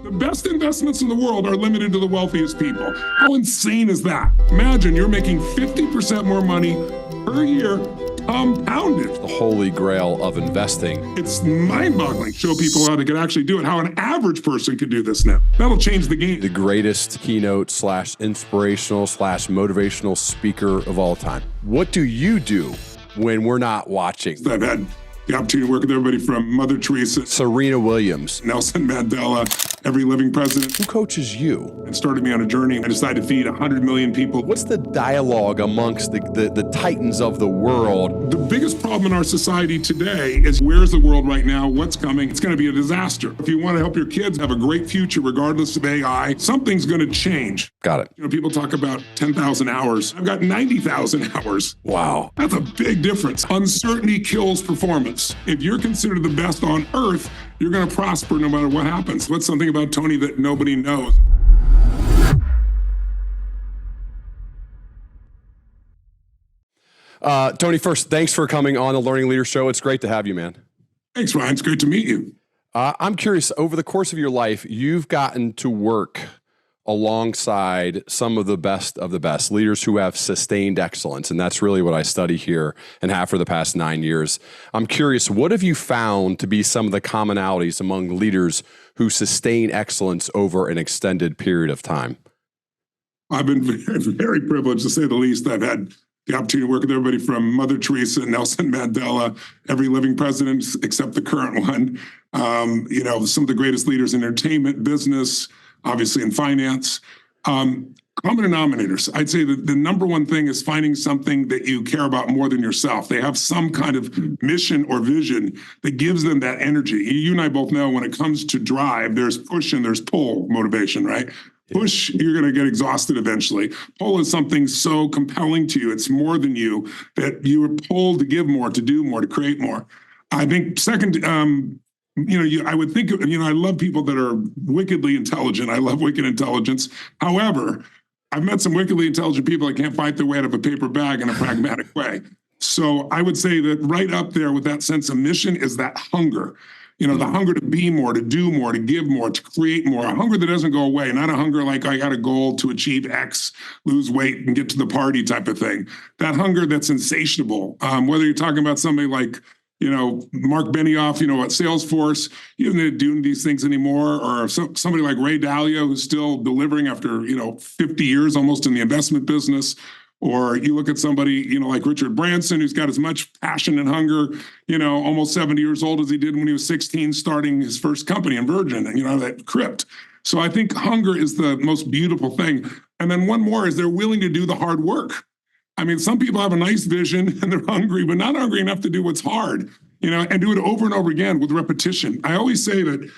The best investments in the world are limited to the wealthiest people. How insane is that? Imagine you're making 50% more money per year compounded. The holy grail of investing. It's mind-boggling. Show people how they can actually do it, how an average person can do this now. That'll change the game. The greatest keynote slash inspirational slash motivational speaker of all time. What do you do when we're not watching? I've had the opportunity to work with everybody from Mother Teresa, Serena Williams, Nelson Mandela, every living president. Who coaches you? It started me on a journey. I decided to feed 100 million people. What's the dialogue amongst the titans of the world? The biggest problem in our society today is where's the world right now? What's coming? It's going to be a disaster. If you want to help your kids have a great future, regardless of AI, something's going to change. Got it. You know, people talk about 10,000 hours. I've got 90,000 hours. Wow. That's a big difference. Uncertainty kills performance. If you're considered the best on earth, you're going to prosper no matter what happens. What's something about Tony that nobody knows? Tony, first, thanks for coming on the Learning Leader Show. It's great to have you, man. Thanks, Ryan. It's great to meet you. I'm curious, over the course of your life, you've gotten to work alongside some of the best leaders who have sustained excellence. And that's really what I study here and have for the past 9 years. I'm curious, what have you found to be some of the commonalities among leaders who sustain excellence over an extended period of time? I've been very privileged, to say the least. I've had the opportunity to work with everybody from Mother Teresa, Nelson Mandela, every living president except the current one. You know, some of the greatest leaders in entertainment, business, obviously in finance. Common denominators. I'd say that the number one thing is finding something that you care about more than yourself. They have some kind of mission or vision that gives them that energy. You and I both know when it comes to drive, there's push and there's pull motivation, right? Push, you're going to get exhausted eventually. Pull is something so compelling to you. It's more than you, that you were pulled to give more, to do more, to create more. I think second, I would think, I love people that are wickedly intelligent. I love wicked intelligence. However, I've met some wickedly intelligent people that can't fight their way out of a paper bag in a pragmatic way. So I would say that right up there with that sense of mission is that hunger. You know, the hunger to be more, to do more, to give more, to create more, a hunger that doesn't go away, not a hunger like I got a goal to achieve X, lose weight and get to the party type of thing. That hunger that's insatiable, whether you're talking about somebody like, Mark Benioff, at Salesforce, he doesn't do these things anymore, or somebody like Ray Dalio, who's still delivering after, 50 years almost in the investment business. Or you look at somebody, like Richard Branson, who's got as much passion and hunger, almost 70 years old as he did when he was 16, starting his first company in Virgin, that crypt. So I think hunger is the most beautiful thing. And then one more is they're willing to do the hard work. I mean, some people have a nice vision and they're hungry, but not hungry enough to do what's hard, and do it over and over again with repetition. I always say that,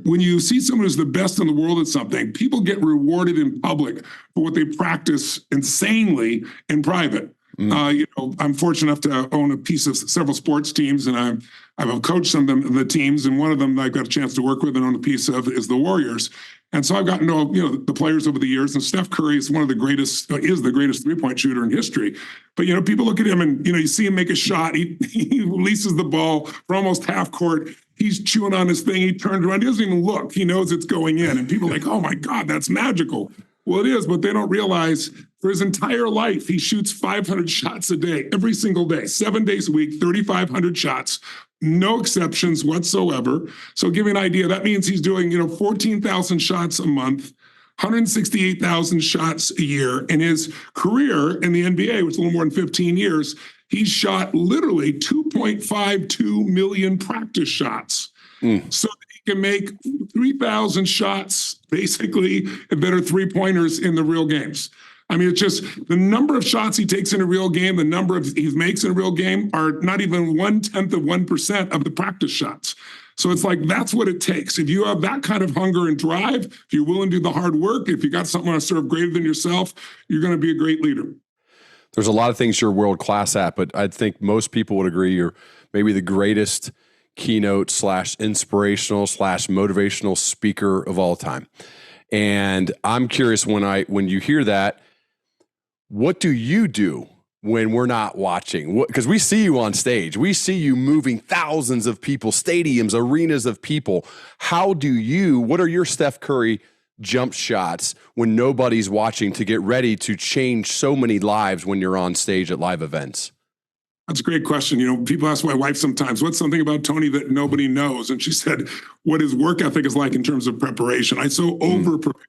when you see someone who's the best in the world at something, people get rewarded in public for what they practice insanely in private. I'm fortunate enough to own a piece of several sports teams, and I've coached some of the teams, and one of them I've got a chance to work with and own a piece of is the Warriors. And so I've gotten to know, the players over the years, and Steph Curry is the greatest three-point shooter in history. But, people look at him and, you see him make a shot. He releases the ball for almost half court. He's chewing on his thing. He turns around. He doesn't even look. He knows it's going in. And people are like, oh, my God, that's magical. Well, it is, but they don't realize for his entire life, he shoots 500 shots a day, every single day, 7 days a week, 3,500 shots, no exceptions whatsoever. So give you an idea, that means he's doing, 14,000 shots a month, 168,000 shots a year. In his career in the NBA, which is a little more than 15 years, he's shot literally 2.52 million practice shots. So that he can make 3,000 shots, basically, that are three-pointers in the real games. I mean, it's just the number of shots he takes in a real game, the number of he makes in a real game are not even 0.1% of the practice shots. So it's like, that's what it takes. If you have that kind of hunger and drive, if you're willing to do the hard work, if you got something to serve greater than yourself, you're going to be a great leader. There's a lot of things you're world class at, but I think most people would agree you're maybe the greatest keynote / inspirational / motivational speaker of all time. And I'm curious, when you hear that, what do you do when we're not watching? Because we see you on stage. We see you moving thousands of people, stadiums, arenas of people. What are your Steph Curry jump shots when nobody's watching to get ready to change so many lives when you're on stage at live events? That's a great question. People ask my wife sometimes, what's something about Tony that nobody knows? And she said, what his work ethic is like in terms of preparation. I so over prepare.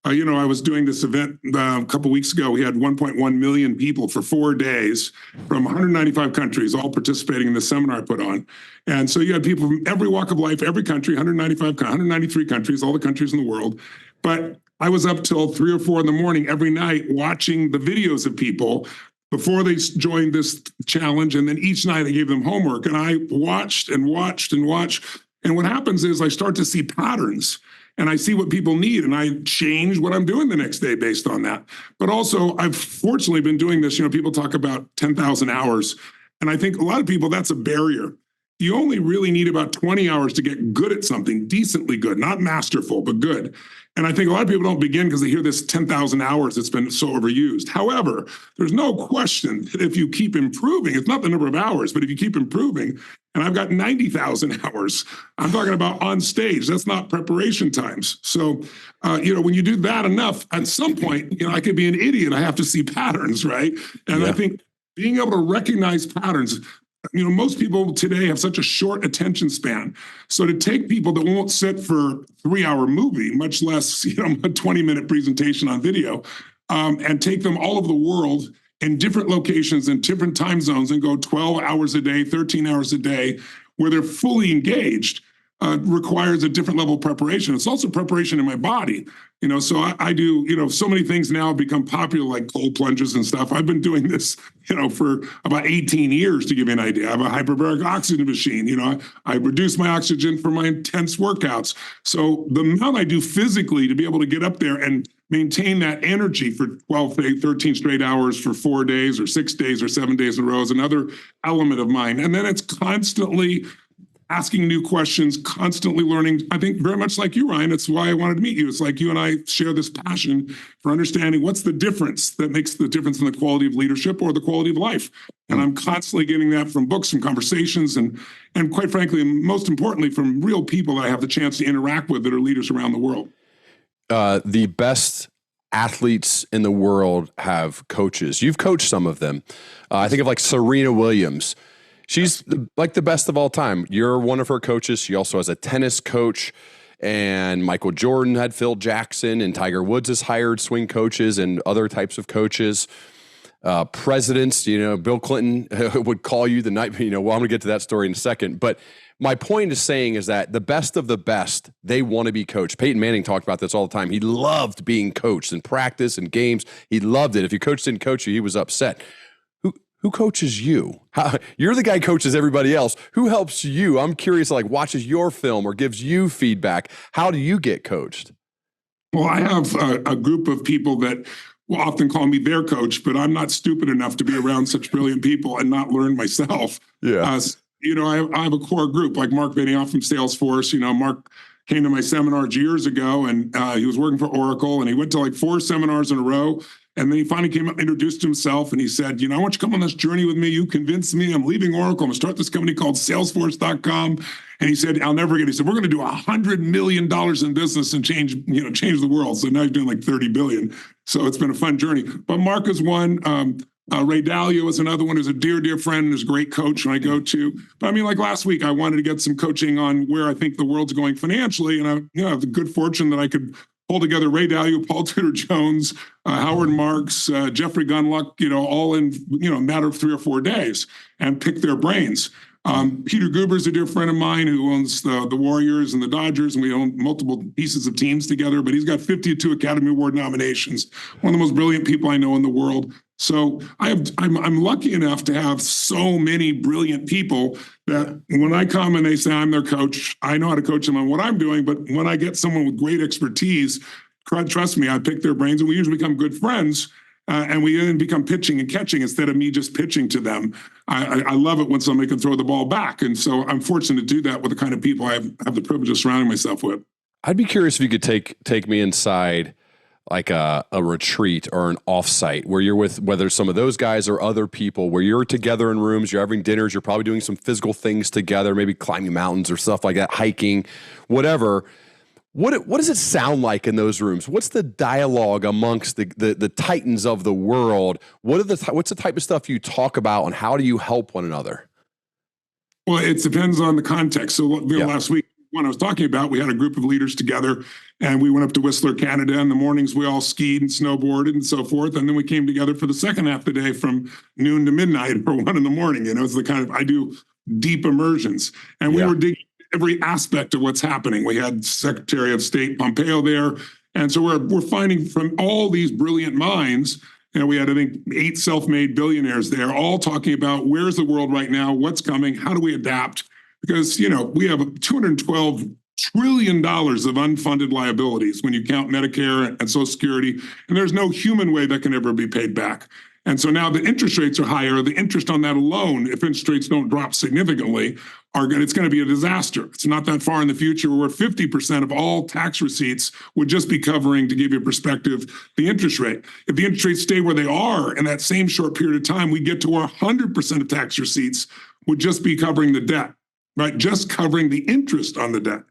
I was doing this event a couple of weeks ago. We had 1.1 million people for 4 days from 195 countries, all participating in the seminar I put on. And so you had people from every walk of life, every country, 193 countries, all the countries in the world. But I was up till 3 or 4 in the morning every night watching the videos of people before they joined this challenge. And then each night I gave them homework, and I watched and watched and watched. And what happens is I start to see patterns, and I see what people need, and I change what I'm doing the next day based on that. But also, I've fortunately been doing this. People talk about 10,000 hours, and I think a lot of people, that's a barrier. You only really need about 20 hours to get good at something, decently good, not masterful, but good. And I think a lot of people don't begin because they hear this 10,000 hours that's been so overused. However, there's no question that if you keep improving, it's not the number of hours, but if you keep improving, and I've got 90,000 hours, I'm talking about on stage, that's not preparation times. So, when you do that enough, at some point, I could be an idiot. I have to see patterns, right? And I think being able to recognize patterns, most people today have such a short attention span. So to take people that won't sit for a 3-hour movie, much less, a 20-minute presentation on video, and take them all over the world in different locations in different time zones and go 12 hours a day, 13 hours a day, where they're fully engaged, requires a different level of preparation. It's also preparation in my body. So I do, so many things now have become popular, like cold plunges and stuff. I've been doing this, for about 18 years, to give you an idea. I have a hyperbaric oxygen machine. I reduce my oxygen for my intense workouts. So the amount I do physically to be able to get up there and maintain that energy for 12, 13 straight hours for 4 days or 6 days or 7 days in a row is another element of mine. And then it's constantly asking new questions, constantly learning. I think very much like you, Ryan, it's why I wanted to meet you. It's like you and I share this passion for understanding what's the difference that makes the difference in the quality of leadership or the quality of life. And I'm constantly getting that from books and conversations and quite frankly, and most importantly, from real people that I have the chance to interact with that are leaders around the world. The best athletes in the world have coaches. You've coached some of them. I think of like Serena Williams. She's like the best of all time. You're one of her coaches. She also has a tennis coach, and Michael Jordan had Phil Jackson, and Tiger Woods has hired swing coaches and other types of coaches. Presidents, Bill Clinton would call you the night, well, I'm going to get to that story in a second. But my point is saying is that the best of the best, they want to be coached. Peyton Manning talked about this all the time. He loved being coached in practice and games. He loved it. If your coach didn't coach you, he was upset. Who coaches you? You're the guy who coaches everybody else. Who helps you? I'm curious, watches your film or gives you feedback. How do you get coached? Well, I have a group of people that will often call me their coach, but I'm not stupid enough to be around such brilliant people and not learn myself. Yeah. I have a core group like Mark Benioff from Salesforce. Mark came to my seminars years ago, and he was working for Oracle, and he went to 4 seminars in a row. And then he finally came up, introduced himself, and he said, I want you to come on this journey with me. You convinced me. I'm leaving Oracle. I'm going to start this company called Salesforce.com. And he said, I'll never forget. He said, we're going to do $100 million in business and change the world. So now he's doing 30 billion. So it's been a fun journey. But Mark is one. Ray Dalio is another one who's a dear, dear friend and is a great coach when I go to. But last week, I wanted to get some coaching on where I think the world's going financially. And I have the good fortune that I could pull together Ray Dalio, Paul Tudor Jones, Howard Marks, Jeffrey Gunluck, all in a matter of 3 or 4 days, and pick their brains. Peter Guber's a dear friend of mine who owns the Warriors and the Dodgers, and we own multiple pieces of teams together, but he's got 52 Academy Award nominations, one of the most brilliant people I know in the world. So I'm lucky enough to have so many brilliant people that when I come and they say I'm their coach, I know how to coach them on what I'm doing. But when I get someone with great expertise, trust me, I pick their brains, and we usually become good friends. And we then become pitching and catching instead of me just pitching to them. I love it when somebody can throw the ball back. And so I'm fortunate to do that with the kind of people I have the privilege of surrounding myself with. I'd be curious if you could take me inside like a retreat or an offsite where you're with whether some of those guys or other people where you're together in rooms, you're having dinners, you're probably doing some physical things together, maybe climbing mountains or stuff like that, hiking, whatever. What does it sound like in those rooms? What's the dialogue amongst the titans of the world? What's the type of stuff you talk about, and how do you help one another? Well, it depends on the context. So last week, when I was talking about, we had a group of leaders together and we went up to Whistler, Canada. In the mornings, we all skied and snowboarded and so forth. And then we came together for the second half of the day from noon to midnight or 1 a.m. It's the kind of, I do deep immersions. And we were digging every aspect of what's happening. We had Secretary of State Pompeo there. And so we're finding from all these brilliant minds, we had, I think, 8 self-made billionaires there, all talking about where's the world right now, what's coming, how do we adapt? Because, we have $212 trillion of unfunded liabilities when you count Medicare and Social Security, and there's no human way that can ever be paid back. And so now the interest rates are higher. The interest on that alone, if interest rates don't drop significantly, it's going to be a disaster. It's not that far in the future where 50% of all tax receipts would just be covering, to give you a perspective, the interest rate. If the interest rates stay where they are in that same short period of time, we get to where 100% of tax receipts would just be covering the debt, right? Just covering the interest on the debt.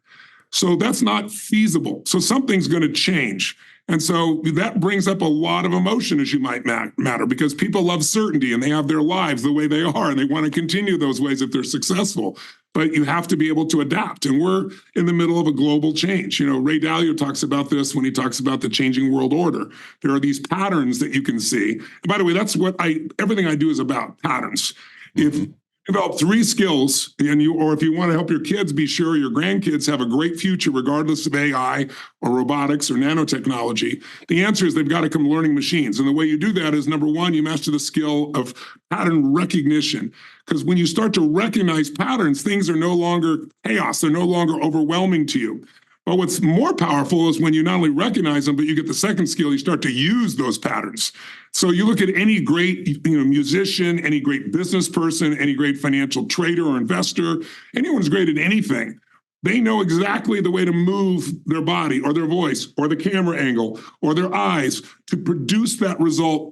So that's not feasible. So something's going to change. And so that brings up a lot of emotion, as you might matter, because people love certainty and they have their lives the way they are and they want to continue those ways if they're successful. But you have to be able to adapt. And we're in the middle of a global change. Ray Dalio talks about this when he talks about the changing world order. There are these patterns that you can see. And by the way, that's what everything I do is about, patterns. If develop 3 skills, or if you want to help your kids be sure your grandkids have a great future, regardless of AI or robotics or nanotechnology, the answer is they've got to come learning machines. And the way you do that is, number 1, you master the skill of pattern recognition. Because when you start to recognize patterns, things are no longer chaos. They're no longer overwhelming to you. But what's more powerful is when you not only recognize them, but you get the second skill, you start to use those patterns. So you look at any great musician, any great business person, any great financial trader or investor, anyone's great at anything. They know exactly the way to move their body or their voice or the camera angle or their eyes to produce that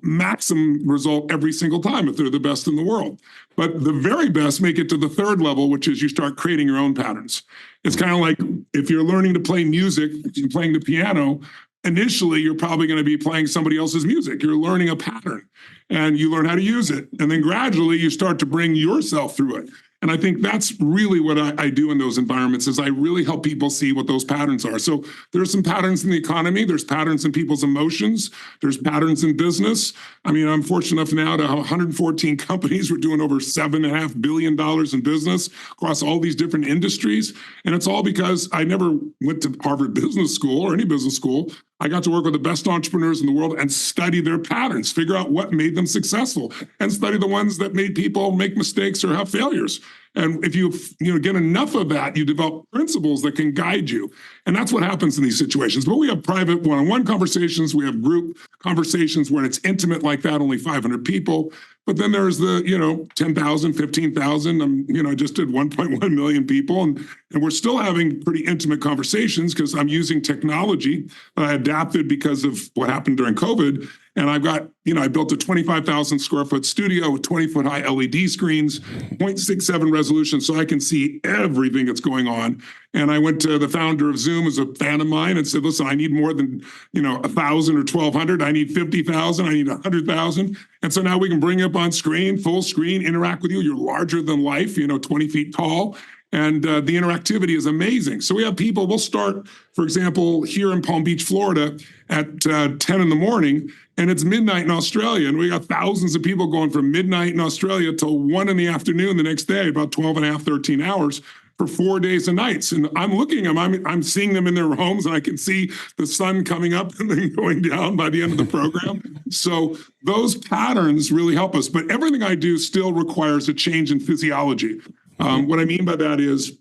maximum result every single time if they're the best in the world. But the very best make it to the third level, which is you start creating your own patterns. It's kind of like if you're learning to play music, you're playing the piano, initially you're probably going to be playing somebody else's music. You're learning a pattern and you learn how to use it. And then gradually you start to bring yourself through it. And I think that's really what I do in those environments is I really help people see what those patterns are. So there's some patterns in the economy. There's patterns in people's emotions. There's patterns in business. I mean, I'm fortunate enough now to have 114 companies. We're doing over $7.5 billion in business across all these different industries. And it's all because I never went to Harvard Business School or any business school. I got to work with the best entrepreneurs in the world and study their patterns, figure out what made them successful, and study the ones that made people make mistakes or have failures. And if you get enough of that, you develop principles that can guide you. And that's what happens in these situations. But we have private one-on-one conversations. We have group conversations where it's intimate like that, only 500 people. But then there's the, 10,000, 15,000. I just did 1.1 million people. And we're still having pretty intimate conversations because I'm using technology that I adapted because of what happened during COVID. And I've got, I built a 25,000 square foot studio with 20-foot high LED screens, 0.67 resolution, so I can see everything that's going on. And I went to the founder of Zoom, as a fan of mine, and said, listen, I need more than, 1,000 or 1,200. I need 50,000. I need 100,000. And so now we can bring you up on screen, full screen, interact with you. You're larger than life, 20 feet tall. And the interactivity is amazing. So we have people, we'll start, for example, here in Palm Beach, Florida at 10 in the morning, and it's midnight in Australia. And we got thousands of people going from midnight in Australia till 1 in the afternoon the next day, about 12 and a half, 13 hours for 4 days and nights. And I'm looking at them, I'm seeing them in their homes, and I can see the sun coming up and then going down by the end of the program. So those patterns really help us. But everything I do still requires a change in physiology. What I mean by that is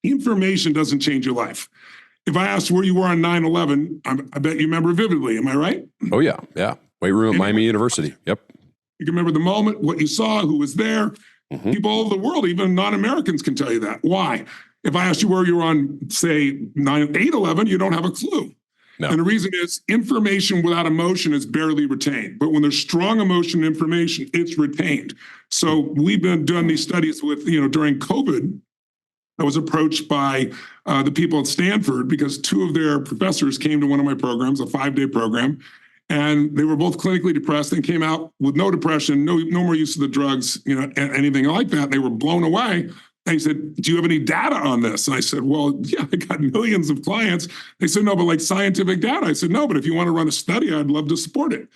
information doesn't change your life. If I asked where you were on 9/11, I bet you remember vividly. Am I right? Oh, yeah. Yeah. Weight room at Miami University. Yep. You can remember the moment, what you saw, who was there. Mm-hmm. People all over the world, even non-Americans, can tell you that. Why? If I asked you where you were on, say, 8/11, you don't have a clue. No. And the reason is information without emotion is barely retained. But when there's strong emotion and information, it's retained. So we've been doing these studies with, during COVID, I was approached by the people at Stanford because two of their professors came to one of my programs, a 5-day program, and they were both clinically depressed and came out with no depression, no more use of the drugs, anything like that. They were blown away. They said, do you have any data on this? And I said, well, yeah, I got millions of clients. They said, no, but like scientific data. I said, no, but if you want to run a study, I'd love to support it.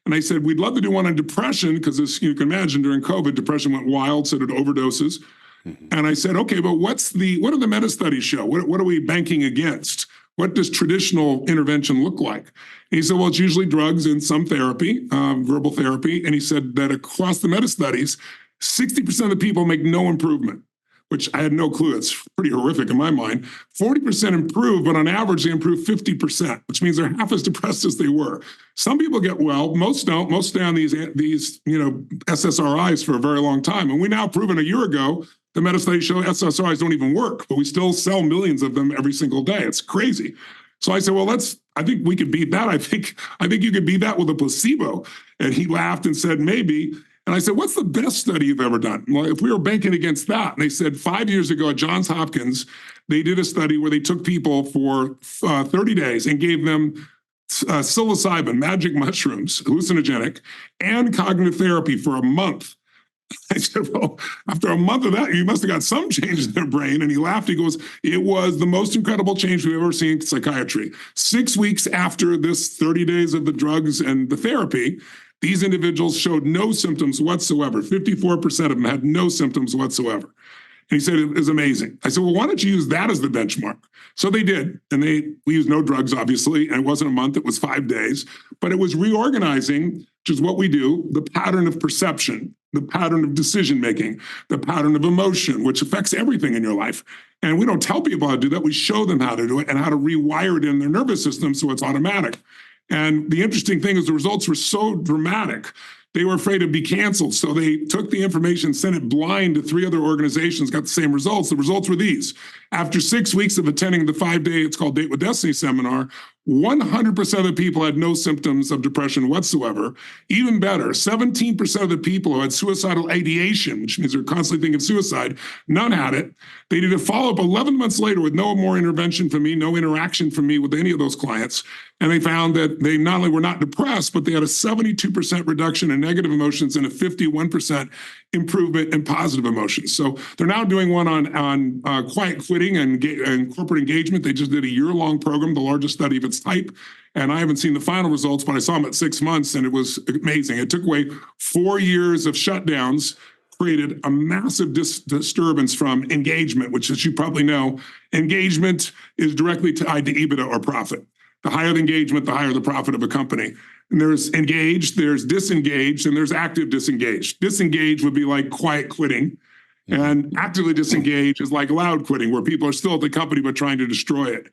And they said, we'd love to do one on depression because, as you can imagine, during COVID, depression went wild, so did overdoses. Mm-hmm. And I said, okay, but what do the meta studies show? What are we banking against? What does traditional intervention look like? And he said, well, it's usually drugs and some therapy, verbal therapy. And he said that across the meta studies, 60% of the people make no improvement, which I had no clue. It's pretty horrific in my mind. 40% improve, but on average, they improve 50%, which means they're half as depressed as they were. Some people get well, most don't. Most stay on these SSRIs for a very long time. And we now proven a year ago, the meta studies show SSRIs don't even work, but we still sell millions of them every single day. It's crazy. So I said, well, I think we could beat that. I think you could beat that with a placebo. And he laughed and said, maybe. And I said, what's the best study you've ever done? Well, if we were banking against that, and they said 5 years ago at Johns Hopkins, they did a study where they took people for 30 days and gave them psilocybin, magic mushrooms, hallucinogenic, and cognitive therapy for a month. I said, well, after a month of that, you must have got some change in their brain. And he laughed. He goes, it was the most incredible change we've ever seen in psychiatry. 6 weeks after this 30 days of the drugs and the therapy, these individuals showed no symptoms whatsoever. 54% of them had no symptoms whatsoever. And he said, it was amazing. I said, well, why don't you use that as the benchmark? So they did. And we used no drugs, obviously. And it wasn't a month, it was 5 days. But it was reorganizing, which is what we do, the pattern of perception, the pattern of decision-making, the pattern of emotion, which affects everything in your life. And we don't tell people how to do that. We show them how to do it and how to rewire it in their nervous system so it's automatic. And the interesting thing is the results were so dramatic, they were afraid to be canceled. So they took the information, sent it blind to 3 other organizations, got the same results. The results were these. After 6 weeks of attending the 5-day, it's called Date with Destiny seminar, 100% of the people had no symptoms of depression whatsoever. Even better, 17% of the people who had suicidal ideation, which means they're constantly thinking of suicide, none had it. They did a follow-up 11 months later with no more intervention from me, no interaction from me with any of those clients. And they found that they not only were not depressed, but they had a 72% reduction in negative emotions and a 51% improvement in positive emotions. So they're now doing one on quiet quitting and corporate engagement. They just did a year-long program, the largest study of its type. And I haven't seen the final results, but I saw them at 6 months, and it was amazing. It took away 4 years of shutdowns, created a massive disturbance from engagement, which, as you probably know, engagement is directly tied to EBITDA or profit. The higher the engagement, the higher the profit of a company. And there's engaged, there's disengaged, and there's active disengaged. Disengaged would be like quiet quitting. And actively disengaged is like loud quitting, where people are still at the company but trying to destroy it.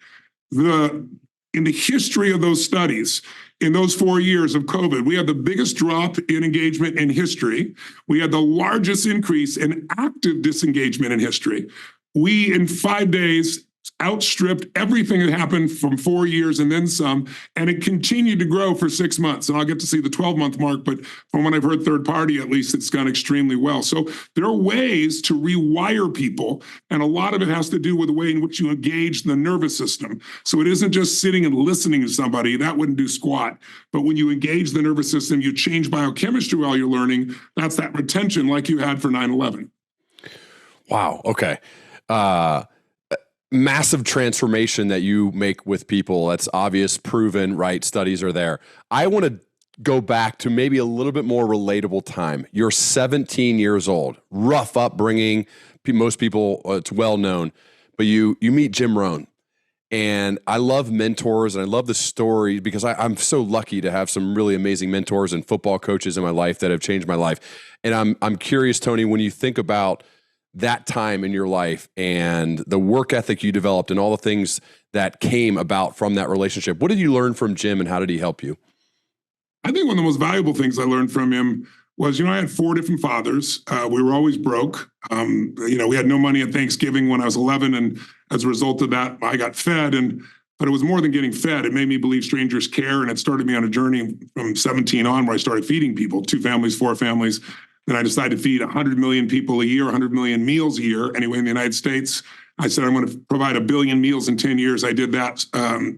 In the history of those studies, in those 4 years of COVID, we had the biggest drop in engagement in history. We had the largest increase in active disengagement in history. We, in 5 days, outstripped everything that happened from 4 years and then some, and it continued to grow for 6 months. And I'll get to see the 12-month mark, but from what I've heard third party, at least, it's gone extremely well. So there are ways to rewire people, and a lot of it has to do with the way in which you engage the nervous system. So it isn't just sitting and listening to somebody, that wouldn't do squat. But when you engage the nervous system, you change biochemistry while you're learning. That's that retention like you had for 9/11. Wow. Okay. Massive transformation that you make with people. That's obvious, proven, right? Studies are there. I want to go back to maybe a little bit more relatable time. You're 17 years old, rough upbringing. Most people, it's well known, but you meet Jim Rohn. And I love mentors, and I love the story because I'm so lucky to have some really amazing mentors and football coaches in my life that have changed my life. And I'm curious, Tony, when you think about that time in your life and the work ethic you developed and all the things that came about from that relationship, what did you learn from Jim, and how did he help you? I think one of the most valuable things I learned from him was, I had 4 different fathers. We were always broke. We had no money at Thanksgiving when I was 11. And as a result of that, I got fed. And but it was more than getting fed. It made me believe strangers care, and it started me on a journey from 17 on where I started feeding people, 2 families, 4 families. Then I decided to feed 100 million people a year, 100 million meals a year. Anyway, in the United States, I said I'm going to provide 1 billion meals in 10 years. I did that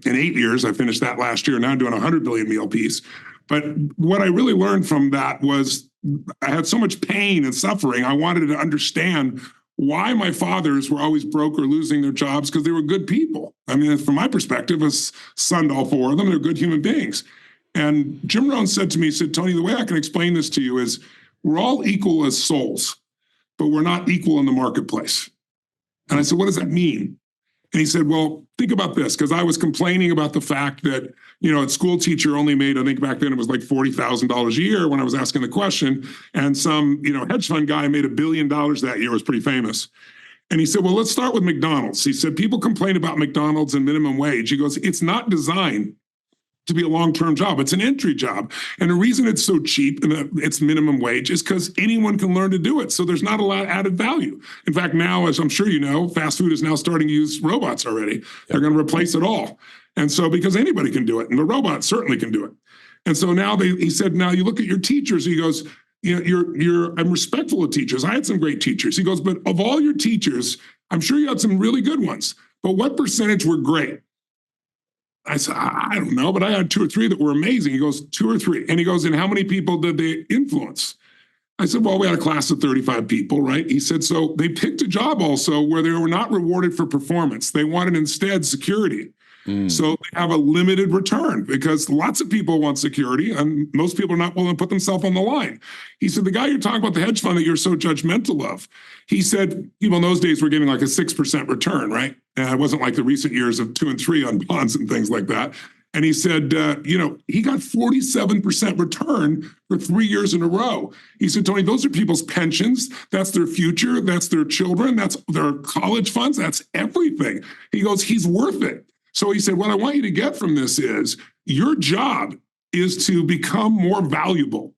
in 8 years. I finished that last year. Now I'm doing a 100 billion meal piece. But what I really learned from that was I had so much pain and suffering. I wanted to understand why my fathers were always broke or losing their jobs, because they were good people. I mean, from my perspective, as son to all 4 of them, they're good human beings. And Jim Rohn said to me, he said, Tony, the way I can explain this to you is we're all equal as souls, but we're not equal in the marketplace. And I said, what does that mean? And he said, well, think about this, because I was complaining about the fact that, a school teacher only made, I think back then it was like $40,000 a year when I was asking the question. And some, hedge fund guy made $1 billion that year, was pretty famous. And he said, well, let's start with McDonald's. He said, people complain about McDonald's and minimum wage. He goes, it's not designed to be a long-term job. It's an entry job. And the reason it's so cheap and it's minimum wage is because anyone can learn to do it. So there's not a lot of added value. In fact, now, as I'm sure you know, fast food is now starting to use robots already. Yep. They're going to replace it all. And so because anybody can do it, and the robots certainly can do it. And so now he said, now you look at your teachers, he goes, I'm respectful of teachers. I had some great teachers. He goes, but of all your teachers, I'm sure you had some really good ones, but what percentage were great? I said, I don't know, but I had 2 or 3 that were amazing. He goes, 2 or 3. And he goes, and how many people did they influence? I said, well, we had a class of 35 people, right? He said, so they picked a job also where they were not rewarded for performance. They wanted instead security. So they have a limited return because lots of people want security and most people are not willing to put themselves on the line. He said, the guy you're talking about, the hedge fund that you're so judgmental of, he said, people in those days were getting like a 6% return, right? And it wasn't like the recent years of 2 and 3 on bonds and things like that. And he said, he got 47% return for 3 years in a row. He said, Tony, those are people's pensions. That's their future. That's their children. That's their college funds. That's everything. He goes, he's worth it. So he said, what I want you to get from this is your job is to become more valuable.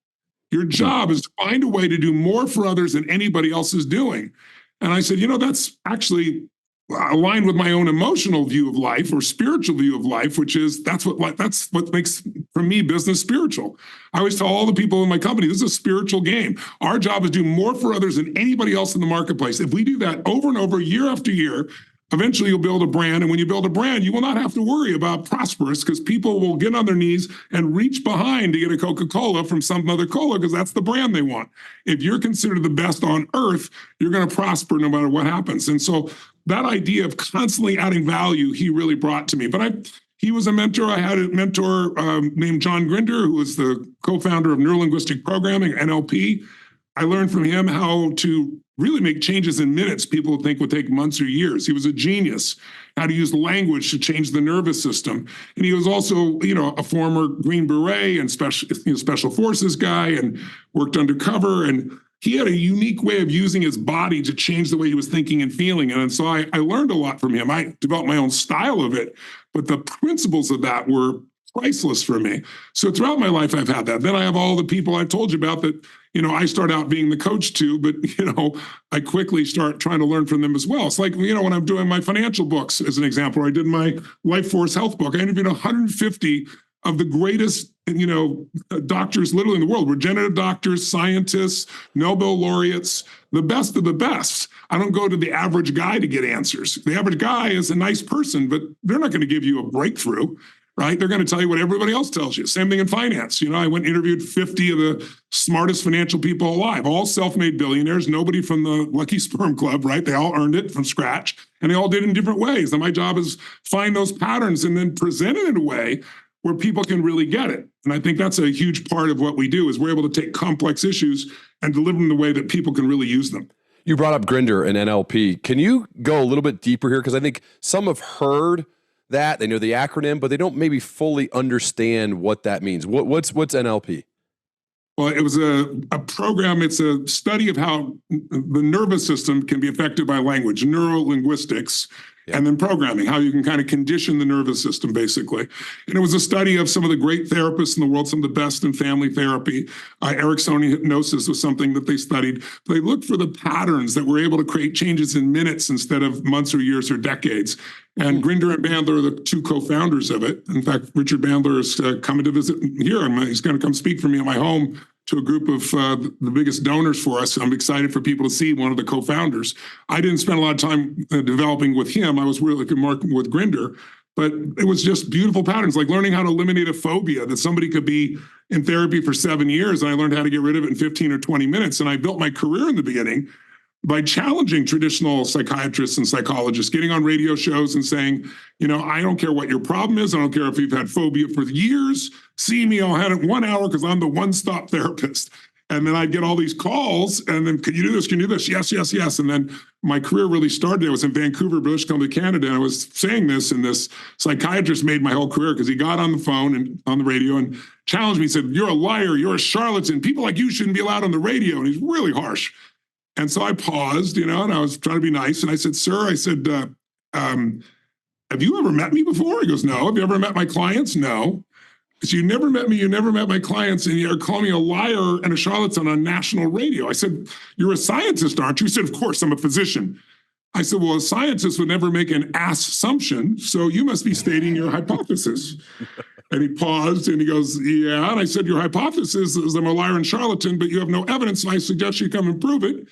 Your job is to find a way to do more for others than anybody else is doing. And I said, that's actually aligned with my own emotional view of life or spiritual view of life, which is that's what makes, for me, business spiritual. I always tell all the people in my company, this is a spiritual game. Our job is to do more for others than anybody else in the marketplace. If we do that over and over, year after year, eventually you'll build a brand. And when you build a brand, you will not have to worry about prosperous because people will get on their knees and reach behind to get a Coca-Cola from some other cola because that's the brand they want. If you're considered the best on earth, you're going to prosper no matter what happens. And so that idea of constantly adding value, he really brought to me. But he was a mentor. I had a mentor named John Grinder, who was the co-founder of neurolinguistic programming, NLP. I learned from him how to really make changes in minutes people would think would take months or years. He was a genius, how to use language to change the nervous system. And he was also, a former Green Beret and special forces guy and worked undercover. And he had a unique way of using his body to change the way he was thinking and feeling. And so I learned a lot from him. I developed my own style of it, but the principles of that were priceless for me. So throughout my life, I've had that. Then I have all the people I've told you about that, I start out being the coach too, but, I quickly start trying to learn from them as well. It's like, when I'm doing my financial books, as an example, or I did my Life Force Health book, I interviewed 150 of the greatest, doctors literally in the world, regenerative doctors, scientists, Nobel laureates, the best of the best. I don't go to the average guy to get answers. The average guy is a nice person, but they're not going to give you a breakthrough. Right? They're going to tell you what everybody else tells you. Same thing in finance. I went and interviewed 50 of the smartest financial people alive, all self-made billionaires, nobody from the Lucky Sperm Club, right? They all earned it from scratch and they all did it in different ways. And my job is find those patterns and then present it in a way where people can really get it. And I think that's a huge part of what we do is we're able to take complex issues and deliver them in a way that people can really use them. You brought up Grinder and NLP. Can you go a little bit deeper here? Because I think some have heard that, they know the acronym, but they don't maybe fully understand what that means. What's NLP? Well, it was a program. It's a study of how the nervous system can be affected by language, neurolinguistics. Yeah. And then programming, how you can kind of condition the nervous system, basically. And it was a study of some of the great therapists in the world, some of the best in family therapy. Ericksonian hypnosis was something that they studied. They looked for the patterns that were able to create changes in minutes instead of months or years or decades. And Grinder and Bandler are the two co-founders of it. In fact, Richard Bandler is coming to visit here. He's going to come speak for me at my home to a group of the biggest donors for us. I'm excited for people to see one of the co-founders. I didn't spend a lot of time developing with him. I was really working with Grinder, but it was just beautiful patterns, like learning how to eliminate a phobia that somebody could be in therapy for 7 years. And I learned how to get rid of it in 15 or 20 minutes. And I built my career in the beginning by challenging traditional psychiatrists and psychologists, getting on radio shows and saying, I don't care what your problem is. I don't care if you've had phobia for years. See me, I'll have it in 1 hour because I'm the one-stop therapist. And then I'd get all these calls and then, can you do this? Can you do this? Yes, yes, yes. And then my career really started. I was in Vancouver, British Columbia, Canada. And I was saying this, and this psychiatrist made my whole career because he got on the phone and on the radio and challenged me. He said, you're a liar. You're a charlatan. People like you shouldn't be allowed on the radio. And he's really harsh. And so I paused, and I was trying to be nice. And I said, sir, have you ever met me before? He goes, no. Have you ever met my clients? No. So you never met me, you never met my clients, and you're calling me a liar and a charlatan on national radio. I said, you're a scientist, aren't you? He said, of course, I'm a physician. I said, well, a scientist would never make an assumption, so you must be stating your hypothesis. And he paused and he goes, yeah. And I said, your hypothesis is I'm a liar and charlatan, but you have no evidence, so I suggest you come and prove it.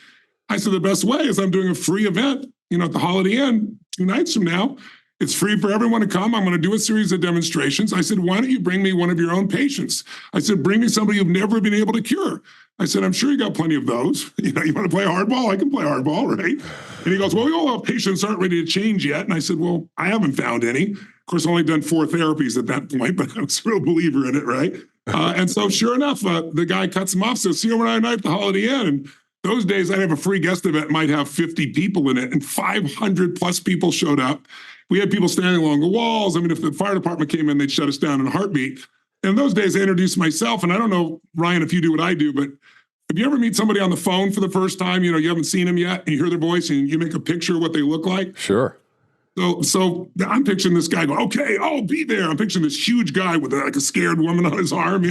I said, the best way is I'm doing a free event, at the Holiday Inn 2 nights from now. It's free for everyone to come. I'm going to do a series of demonstrations. I said, why don't you bring me one of your own patients? I said, bring me somebody you've never been able to cure. I said, I'm sure you got plenty of those. You want to play hardball? I can play hardball, right? And he goes, well, all our patients aren't ready to change yet. And I said, well, I haven't found any. Of course, I've only done 4 therapies at that point, but I was a real believer in it, right? And so sure enough, the guy cuts him off, says, see you tomorrow night at the Holiday Inn. And those days, I'd have a free guest event, might have 50 people in it, and 500 plus people showed up. We had people standing along the walls. I mean, if the fire department came in, they'd shut us down in a heartbeat. And in those days, I introduced myself. And I don't know, Ryan, if you do what I do, but if you ever meet somebody on the phone for the first time, you haven't seen them yet, and you hear their voice and you make a picture of what they look like? Sure. So I'm picturing this guy going, okay, I'll be there. I'm picturing this huge guy with like a scared woman on his arm,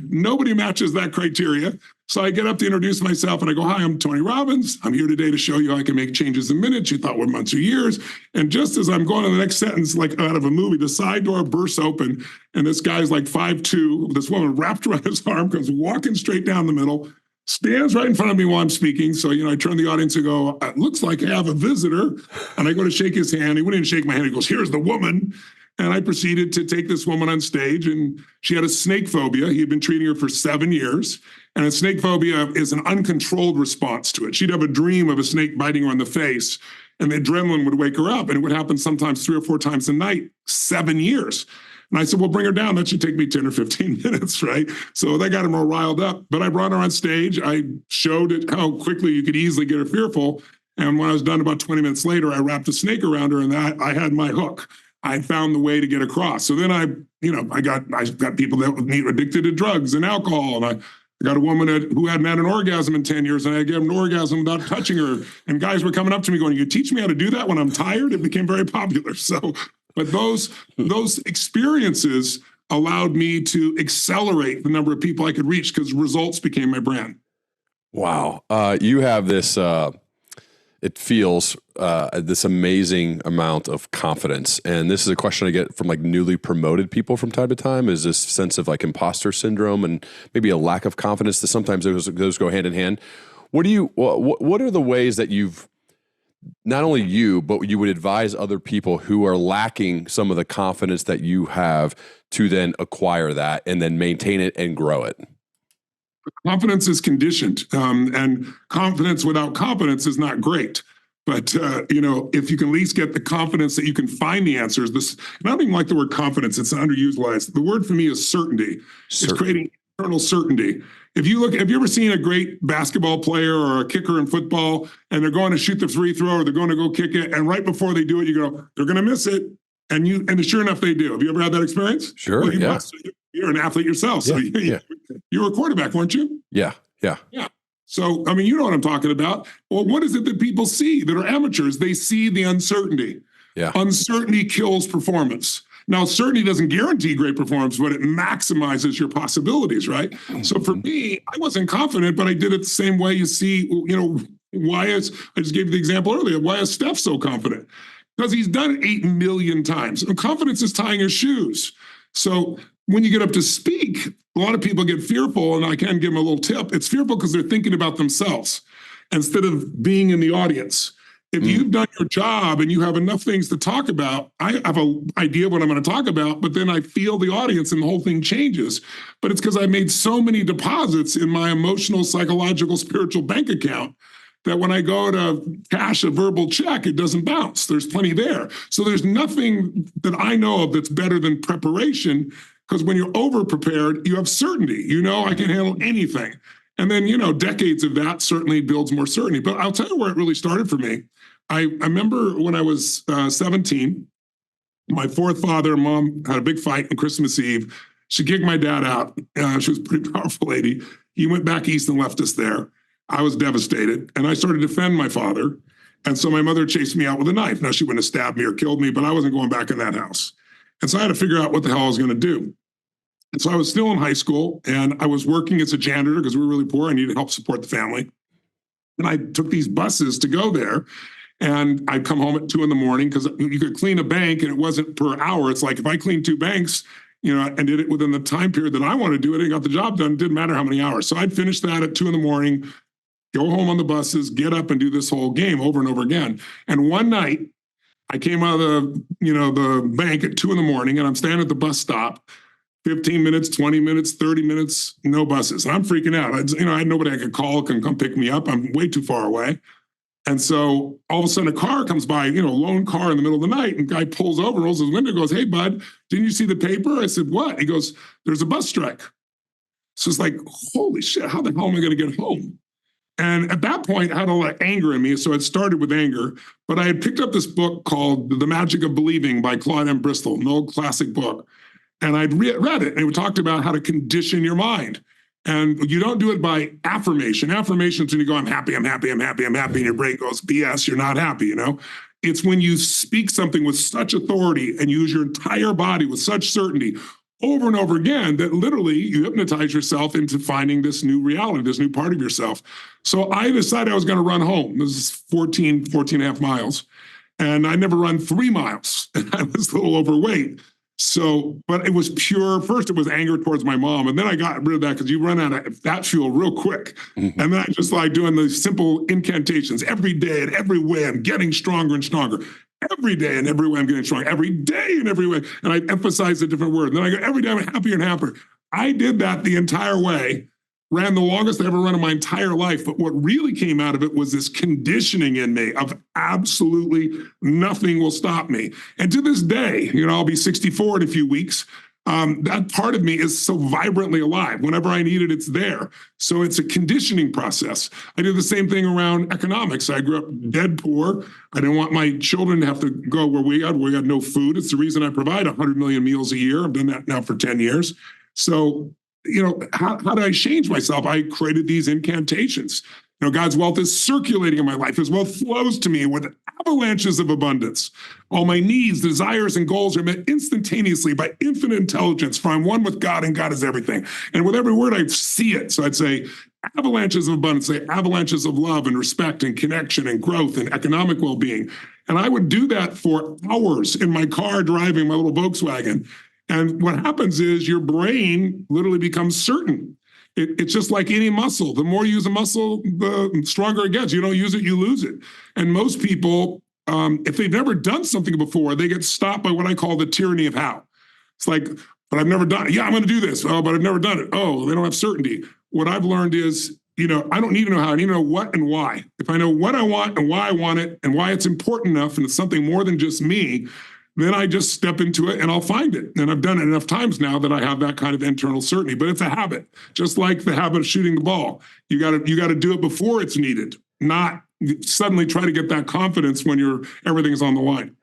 Nobody matches that criteria. So I get up to introduce myself and I go, hi, I'm Tony Robbins. I'm here today to show you how I can make changes in minutes. You thought were months or years. And just as I'm going to the next sentence, like out of a movie, the side door bursts open and this guy's like 5'2", this woman wrapped around his arm, comes walking straight down the middle, stands right in front of me while I'm speaking. So, I turn to the audience and go, it looks like I have a visitor. And I go to shake his hand. He wouldn't even shake my hand. He goes, here's the woman. And I proceeded to take this woman on stage, and she had a snake phobia. He had been treating her for 7 years. And a snake phobia is an uncontrolled response to it. She'd have a dream of a snake biting her on the face, and the adrenaline would wake her up. And it would happen sometimes 3 or 4 times a night, 7 years. And I said, well, bring her down. That should take me 10 or 15 minutes, right? So that got him all riled up. But I brought her on stage. I showed it how quickly you could easily get her fearful. And when I was done about 20 minutes later, I wrapped a snake around her, and I had my hook. I found the way to get across. So then I got people that were addicted to drugs and alcohol. And I got a woman who hadn't had an orgasm in 10 years, and I gave an orgasm without touching her. And guys were coming up to me going, you teach me how to do that when I'm tired? It became very popular. So, but those experiences allowed me to accelerate the number of people I could reach because results became my brand. Wow. You have this, it feels this amazing amount of confidence. And this is a question I get from like newly promoted people from time to time, is this sense of like imposter syndrome and maybe a lack of confidence that sometimes those go hand in hand. What are the ways that you've, not only you, but you would advise other people who are lacking some of the confidence that you have to then acquire that and then maintain it and grow it? Confidence is conditioned, and confidence without competence is not great. But, if you can at least get the confidence that you can find the answers, and I don't even like the word confidence, it's underutilized. The word for me is certainty. It's creating internal certainty. Have you ever seen a great basketball player or a kicker in football, and they're going to shoot the free throw or they're going to go kick it, and right before they do it, you go, they're going to miss it. And sure enough, they do. Have you ever had that experience? Sure, well, yeah. You're an athlete yourself, so you were a quarterback, weren't you? Yeah. So, you know what I'm talking about. Well, what is it that people see that are amateurs? They see the uncertainty. Yeah. Uncertainty kills performance. Now, certainty doesn't guarantee great performance, but it maximizes your possibilities, right? So for me, I wasn't confident, but I did it the same way you see, I just gave you the example earlier. Why is Steph so confident? Because he's done it 8 million times. And confidence is tying his shoes. So when you get up to speak, a lot of people get fearful, and I can give them a little tip. It's fearful because they're thinking about themselves instead of being in the audience. If you've done your job and you have enough things to talk about, I have an idea of what I'm going to talk about, but then I feel the audience and the whole thing changes. But it's because I made so many deposits in my emotional, psychological, spiritual bank account that when I go to cash a verbal check, it doesn't bounce. There's plenty there. So there's nothing that I know of that's better than preparation, because when you're over prepared, you have certainty. I can handle anything. And then, decades of that certainly builds more certainty. But I'll tell you where it really started for me. I remember when I was 17, my fourth father and mom had a big fight on Christmas Eve. She kicked my dad out. She was a pretty powerful lady. He went back east and left us there. I was devastated, and I started to defend my father. And so my mother chased me out with a knife. Now, she wouldn't have stabbed me or killed me, but I wasn't going back in that house. And so I had to figure out what the hell I was going to do. And so I was still in high school, and I was working as a janitor because we were really poor. I needed help support the family. And I took these buses to go there. And I'd come home at 2 a.m. because you could clean a bank and it wasn't per hour. It's like if I cleaned 2 banks, and did it within the time period that I wanted to do it and got the job done, it didn't matter how many hours. So I'd finish that at 2 a.m, go home on the buses, get up and do this whole game over and over again. And one night I came out of the bank at 2 a.m, and I'm standing at the bus stop, 15 minutes, 20 minutes, 30 minutes, no buses. And I'm freaking out. I had nobody I could call, can come pick me up. I'm way too far away. And so all of a sudden a car comes by, a lone car in the middle of the night, and guy pulls over, rolls his window, goes, "Hey, bud, didn't you see the paper?" I said, "What?" He goes, "There's a bus strike." So it's like, holy shit, how the hell am I going to get home? And at that point, I had a lot of anger in me. So it started with anger, but I had picked up this book called The Magic of Believing by Claude M. Bristol, an old classic book. And I'd read it, and it talked about how to condition your mind. And you don't do it by affirmation. Affirmation is when you go, "I'm happy, I'm happy, I'm happy, I'm happy," and your brain goes, "BS, you're not happy," It's when you speak something with such authority and use your entire body with such certainty over and over again that literally you hypnotize yourself into finding this new reality, this new part of yourself. So I decided I was going to run home. This is 14 and a half miles. And I never run 3 miles. I was a little overweight. So, but it was pure. First, it was anger towards my mom. And then I got rid of that because you run out of that fuel real quick. Mm-hmm. And then I just like doing these simple incantations every day and every way. I'm getting stronger and stronger. Every day and every way I'm getting stronger. Every day and every way. And I emphasize a different word. And then I go, every day I'm happier and happier. I did that the entire way. Ran the longest I ever run in my entire life. But what really came out of it was this conditioning in me of absolutely nothing will stop me. And to this day, I'll be 64 in a few weeks. That part of me is so vibrantly alive. Whenever I need it, it's there. So it's a conditioning process. I did the same thing around economics. I grew up dead poor. I didn't want my children to have to go where we had no food. It's the reason I provide 100 million meals a year. I've done that now for 10 years. So how did I change myself? I created these incantations. God's wealth is circulating in my life. His wealth flows to me with avalanches of abundance. All my needs, desires, and goals are met instantaneously by infinite intelligence, for I'm one with God, and God is everything. And with every word, I see it. So I'd say avalanches of abundance, say avalanches of love and respect and connection and growth and economic well-being. And I would do that for hours in my car driving my little Volkswagen. And what happens is your brain literally becomes certain. It's just like any muscle. The more you use a muscle, the stronger it gets. You don't use it, you lose it. And most people, if they've never done something before, they get stopped by what I call the tyranny of how. It's like, but I've never done it. Yeah, I'm going to do this. Oh, but I've never done it. Oh, they don't have certainty. What I've learned is, I don't need to know how. I need to know what and why. If I know what I want and why I want it and why it's important enough and it's something more than just me, then I just step into it and I'll find it. And I've done it enough times now that I have that kind of internal certainty. But it's a habit, just like the habit of shooting the ball. You got to do it before it's needed, not suddenly try to get that confidence when everything's on the line.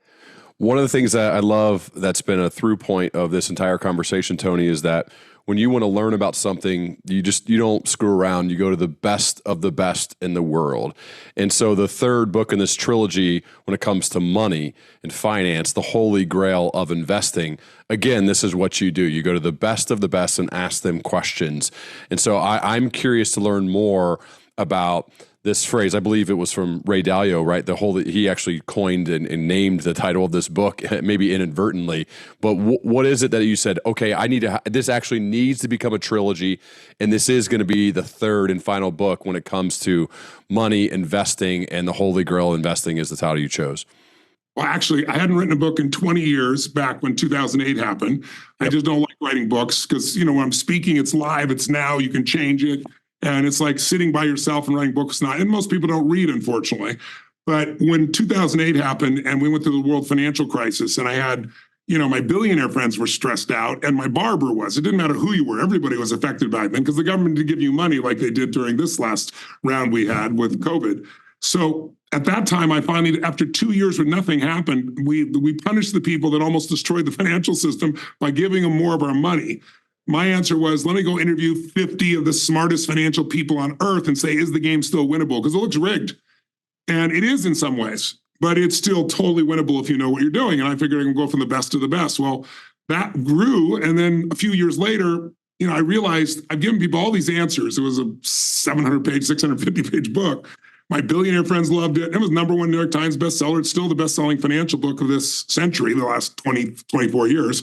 One of the things that I love that's been a through point of this entire conversation, Tony, is that when you want to learn about something, you don't screw around. You go to the best of the best in the world. And so the third book in this trilogy, when it comes to money and finance, the holy grail of investing, again, this is what you do. You go to the best of the best and ask them questions. And so I'm curious to learn more about this phrase. I believe it was from Ray Dalio, right? He actually coined and named the title of this book, maybe inadvertently. But what is it that you said, okay, this actually needs to become a trilogy, and this is going to be the third and final book when it comes to money, investing, and the holy grail investing is the title you chose? Well, actually, I hadn't written a book in 20 years back when 2008 happened. Yep. I just don't like writing books because, when I'm speaking, it's live, it's now, you can change it. And it's like sitting by yourself and writing books. And most people don't read, unfortunately. But when 2008 happened and we went through the world financial crisis, and I had, my billionaire friends were stressed out and my barber was. It didn't matter who you were. Everybody was affected by it then because the government didn't give you money like they did during this last round we had with COVID. So at that time, I finally, after 2 years when nothing happened, we punished the people that almost destroyed the financial system by giving them more of our money. My answer was, let me go interview 50 of the smartest financial people on earth and say, is the game still winnable? Because it looks rigged. And it is in some ways, but it's still totally winnable if you know what you're doing. And I figured I can go from the best to the best. Well, that grew. And then a few years later, I realized I've given people all these answers. It was a 700-page, 650-page book. My billionaire friends loved it. It was #1 New York Times bestseller. It's still the best-selling financial book of this century, the last 24 years.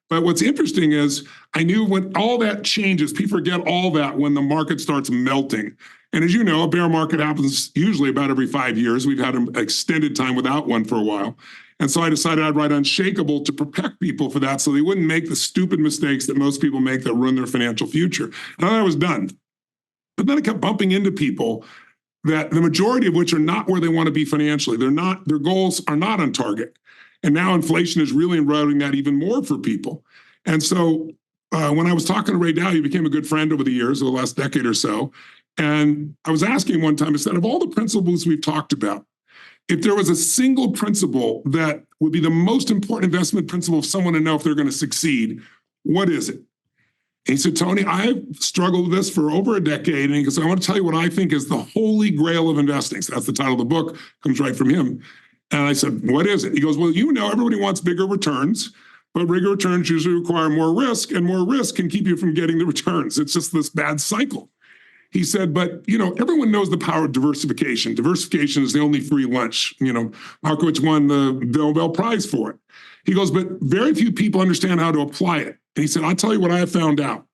But what's interesting is I knew when all that changes, people forget all that when the market starts melting. And as you know, a bear market happens usually about every 5 years. We've had an extended time without one for a while. And so I decided I'd write Unshakable to protect people for that so they wouldn't make the stupid mistakes that most people make that ruin their financial future. And I was done. But then I kept bumping into people that the majority of which are not where they want to be financially. Their goals are not on target. And now inflation is really eroding that even more for people. And so when I was talking to Ray Dalio, he became a good friend over the years, over the last decade or so. And I was asking one time, I said, of all the principles we've talked about, if there was a single principle that would be the most important investment principle of someone to know if they're going to succeed, what is it? And he said, Tony, I've struggled with this for over a decade. And he goes, I want to tell you what I think is the holy grail of investing. So that's the title of the book, comes right from him. And I said, what is it? He goes, well, everybody wants bigger returns, but bigger returns usually require more risk, and more risk can keep you from getting the returns. It's just this bad cycle. He said, but, everyone knows the power of diversification. Diversification is the only free lunch. Markowitz won the Nobel Prize for it. He goes, but very few people understand how to apply it. And he said, I'll tell you what I have found out.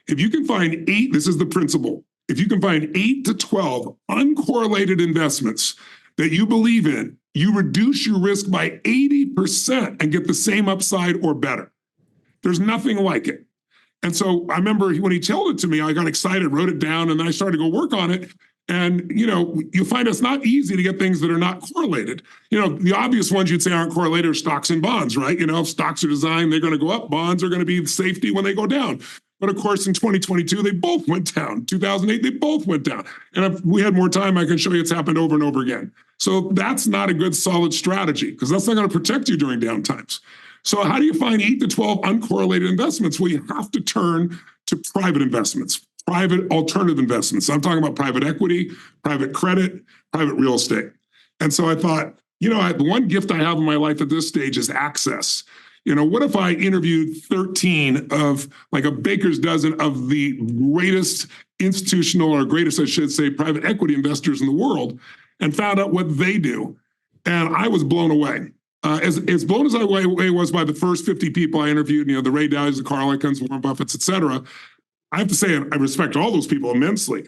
If you can find this is the principle. If you can find 8 to 12 uncorrelated investments that you believe in, you reduce your risk by 80% and get the same upside or better. There's nothing like it. And so I remember when he told it to me, I got excited, wrote it down, and then I started to go work on it. And, you'll find it's not easy to get things that are not correlated. The obvious ones you'd say aren't correlated are stocks and bonds, right? If stocks are designed, they're going to go up. Bonds are going to be safety when they go down. But of course, in 2022, they both went down. 2008, they both went down. And if we had more time, I can show you it's happened over and over again. So that's not a good solid strategy because that's not going to protect you during down times. So how do you find 8 to 12 uncorrelated investments? Well, you have to turn to private investments, private alternative investments. I'm talking about private equity, private credit, private real estate. And so I thought, the one gift I have in my life at this stage is access. What if I interviewed 13 of like a baker's dozen of the greatest institutional or greatest, I should say, private equity investors in the world and found out what they do? And I was blown away. As blown as I was by the first 50 people I interviewed, the Ray Dalios, the Carl Icahns, Warren Buffetts, et cetera, I have to say I respect all those people immensely.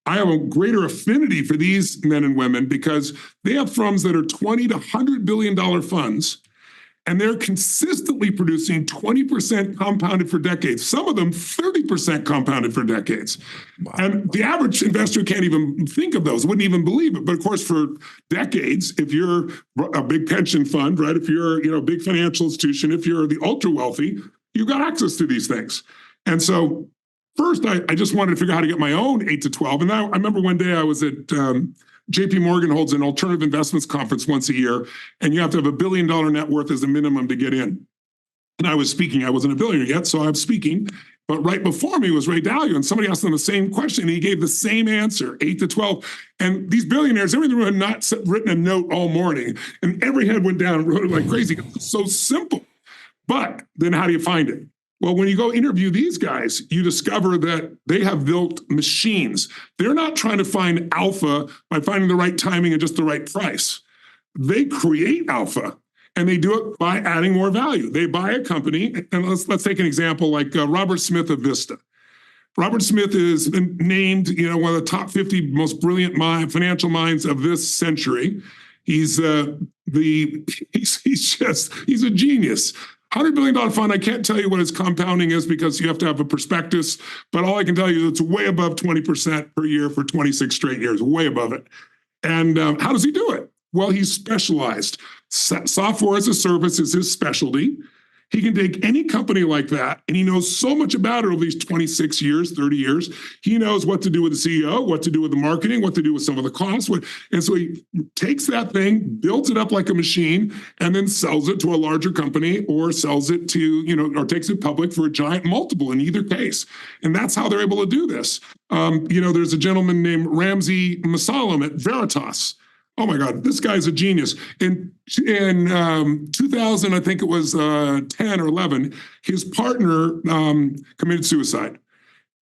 I have a greater affinity for these men and women because they have funds that are $20 to $100 billion funds, and they're consistently producing 20% compounded for decades. Some of them 30% compounded for decades. Wow. And the average investor can't even think of those, wouldn't even believe it. But of course, for decades, if you're a big pension fund, right? If you're a big financial institution, if you're the ultra wealthy, you've got access to these things. And so first, I just wanted to figure out how to get my own 8 to 12. And I remember one day I was at JP Morgan holds an alternative investments conference once a year, and you have to have $1 billion net worth as a minimum to get in. And I was speaking. I wasn't a billionaire yet, so I'm speaking. But right before me was Ray Dalio, and somebody asked him the same question, and he gave the same answer, 8 to 12. And these billionaires, everything had not written a note all morning, and every head went down and wrote it like crazy. It's so simple. But then how do you find it? Well, when you go interview these guys, you discover that they have built machines. They're not trying to find alpha by finding the right timing and just the right price. They create alpha. And they do it by adding more value. They buy a company, and let's take an example like Robert Smith of Vista. Robert Smith is named, one of the top 50 most brilliant financial minds of this century. He's a genius. $100 billion fund. I can't tell you what his compounding is because you have to have a prospectus, but all I can tell you is it's way above 20% per year for 26 straight years, way above it. And how does he do it? Well, he's specialized. Software as a service is his specialty. He can take any company like that, and he knows so much about it over these 26 years, 30 years. He knows what to do with the CEO, what to do with the marketing, what to do with some of the costs. And so he takes that thing, builds it up like a machine, and then sells it to a larger company or sells it to, or takes it public for a giant multiple in either case. And that's how they're able to do this. There's a gentleman named Ramsey Masalam at Veritas. Oh my God, this guy's a genius. In 2000, I think it was 10 or 11, his partner committed suicide.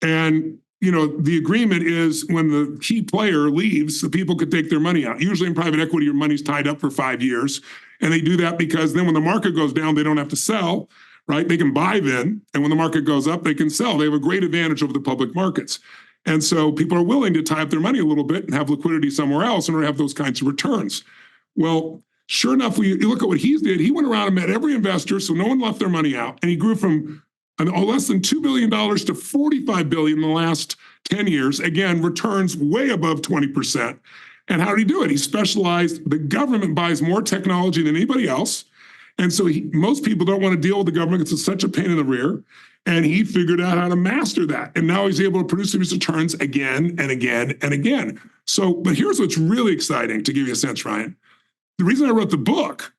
And, the agreement is when the key player leaves, the people could take their money out. Usually in private equity, your money's tied up for 5 years. And they do that because then when the market goes down, they don't have to sell, right? They can buy then. And when the market goes up, they can sell. They have a great advantage over the public markets. And so people are willing to tie up their money a little bit and have liquidity somewhere else in order to have those kinds of returns. Well, sure enough, you look at what he did. He went around and met every investor, so no one left their money out. And he grew from less than $2 billion to $45 billion in the last 10 years. Again, returns way above 20%. And how did he do it? He specialized. The government buys more technology than anybody else. And so most people don't want to deal with the government because it's such a pain in the rear. And he figured out how to master that. And now he's able to produce these returns again and again and again. So, but here's what's really exciting to give you a sense, Ryan. The reason I wrote the book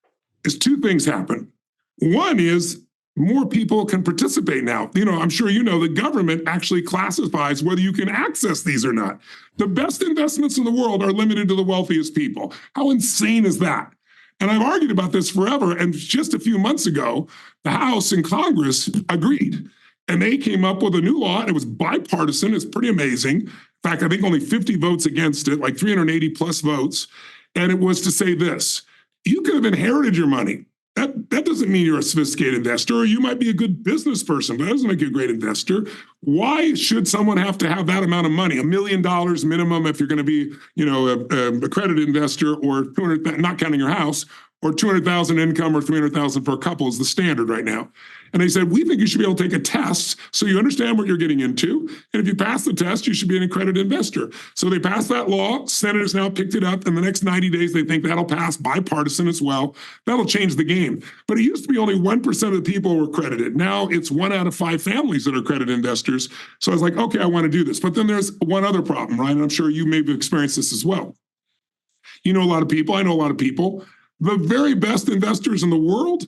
is two things happen. One is more people can participate now. I'm sure the government actually classifies whether you can access these or not. The best investments in the world are limited to the wealthiest people. How insane is that? And I've argued about this forever. And just a few months ago, the House and Congress agreed. And they came up with a new law. And it was bipartisan. It's pretty amazing. In fact, I think only 50 votes against it, like 380 plus votes. And it was to say this: you could have inherited your money. That doesn't mean you're a sophisticated investor, or you might be a good business person, but that doesn't make you a great investor. Why should someone have to have that amount of money, $1 million minimum if you're going to be, a accredited investor, or 200, not counting your house, or 200,000 income, or 300,000 for a couple is the standard right now. And they said, we think you should be able to take a test so you understand what you're getting into. And if you pass the test, you should be an accredited investor. So they passed that law. Senate has now picked it up. In the next 90 days, they think that'll pass bipartisan as well. That'll change the game. But it used to be only 1% of the people were accredited. Now it's 1 out of 5 families that are accredited investors. So I was like, okay, I want to do this. But then there's one other problem, right? And I'm sure you may have experienced this as well. You know a lot of people. I know a lot of people. The very best investors in the world,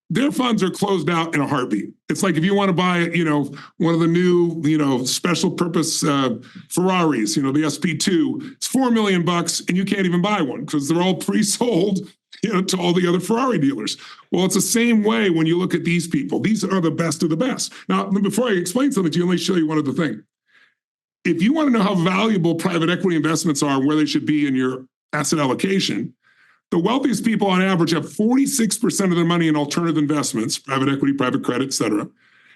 their funds are closed out in a heartbeat. It's like if you want to buy, one of the new, special purpose Ferraris, the SP2, it's $4 million and you can't even buy one because they're all pre-sold, to all the other Ferrari dealers. Well, it's the same way when you look at these people. These are the best of the best. Now, before I explain something to you, let me show you one other thing. If you want to know how valuable private equity investments are and where they should be in your asset allocation, the wealthiest people on average have 46% of their money in alternative investments, private equity, private credit, et cetera.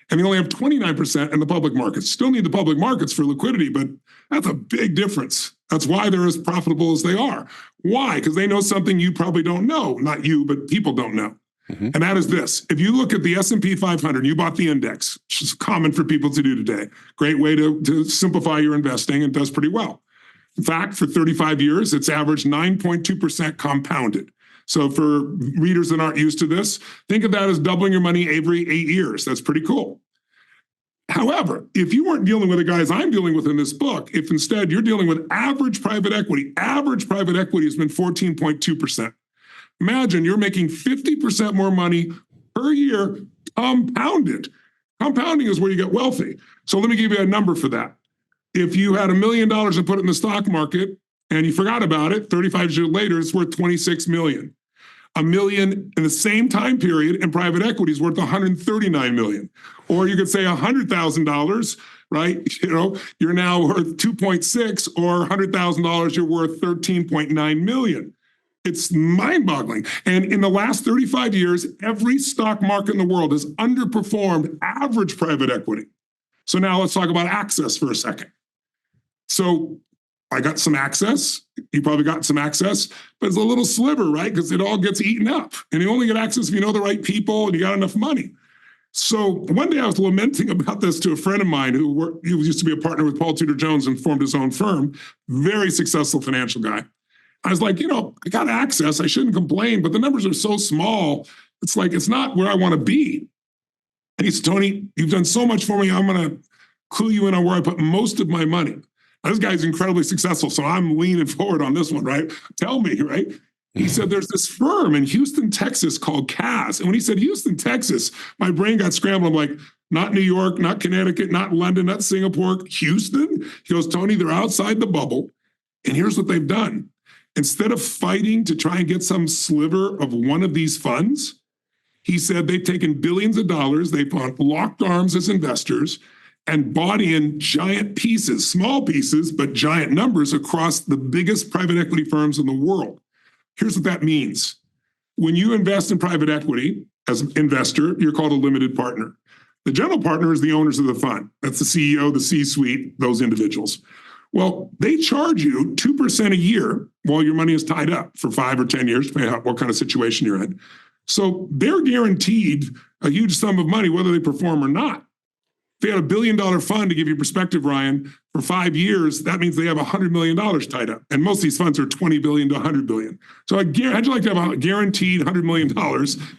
And they only have 29% in the public markets. Still need the public markets for liquidity, but that's a big difference. That's why they're as profitable as they are. Why? Because they know something you probably don't know. Not you, but people don't know. Mm-hmm. And that is this. If you look at the S&P 500, you bought the index, which is common for people to do today. Great way to simplify your investing, and does pretty well. In fact, for 35 years, it's averaged 9.2% compounded. So for readers that aren't used to this, think of that as doubling your money every 8 years. That's pretty cool. However, if you weren't dealing with the guys I'm dealing with in this book, if instead you're dealing with average private equity has been 14.2%. Imagine you're making 50% more money per year compounded. Compounding is where you get wealthy. So let me give you a number for that. If you had $1 million and put it in the stock market and you forgot about it, 35 years later, it's worth 26 million. $1 million in the same time period in private equity is worth 139 million. Or you could say $100,000, right? You're now worth 2.6, or $100,000, you're worth 13.9 million. It's mind-boggling. And in the last 35 years, every stock market in the world has underperformed average private equity. So now let's talk about access for a second. So I got some access. You probably got some access, but it's a little sliver, right? Because it all gets eaten up. And you only get access if you know the right people and you got enough money. So one day I was lamenting about this to a friend of mine who used to be a partner with Paul Tudor Jones and formed his own firm, very successful financial guy. I was like, I got access. I shouldn't complain, but the numbers are so small. It's like, it's not where I want to be. And he said, Tony, you've done so much for me. I'm going to clue you in on where I put most of my money. Now, this guy's incredibly successful, so I'm leaning forward on this one, right? Tell me, right? He said, there's this firm in Houston, Texas called CAS. And when he said Houston, Texas, my brain got scrambled. I'm like, not New York, not Connecticut, not London, not Singapore, Houston? He goes, Tony, they're outside the bubble. And here's what they've done. Instead of fighting to try and get some sliver of one of these funds, he said they've taken billions of dollars, they've locked arms as investors and bought in giant pieces, small pieces, but giant numbers across the biggest private equity firms in the world. Here's what that means. When you invest in private equity as an investor, you're called a limited partner. The general partner is the owners of the fund. That's the CEO, the C-suite, those individuals. Well, they charge you 2% a year while your money is tied up for 5 or 10 years, depending on what kind of situation you're in. So they're guaranteed a huge sum of money, whether they perform or not. If they had $1 billion fund, to give you perspective, Ryan, for 5 years, that means they have $100 million tied up. And most of these funds are $20 billion to $100 billion. So how'd you like to have a guaranteed $100 million